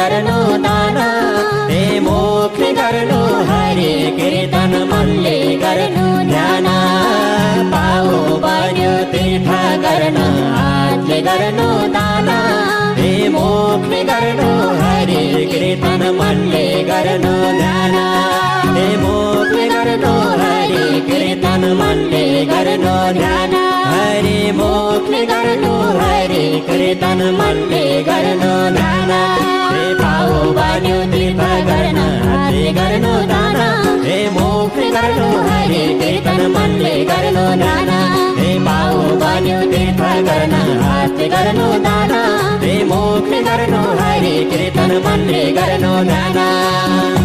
गर्नु दान हे मुखले गर्नु हरि कीर्तन मनले गर्नु ध्यान पाउ बन्यो तीर्थ गर्न हातले गर्नु दान हे मुखले गर्नु हरि कीर्तन मनले गर्नु ध्यान हे मुखले गर्नु हरि कीर्तन मनले गर्नु ध्यान हरि मुखले गर्नु हरि कीर्तन मनले गर्नु ध्यान हे पाउ बन्यो तीर्थ गर्न हातले गर्नु दान हे मुखले गर्नु हरि कीर्तन मनले गर्नु ध्यान हे पाउ बन्यो तीर्थ गर्न हातले गर्नु दान हे मुखले गर्नु हरि कीर्तन मनले गर्नु ध्यान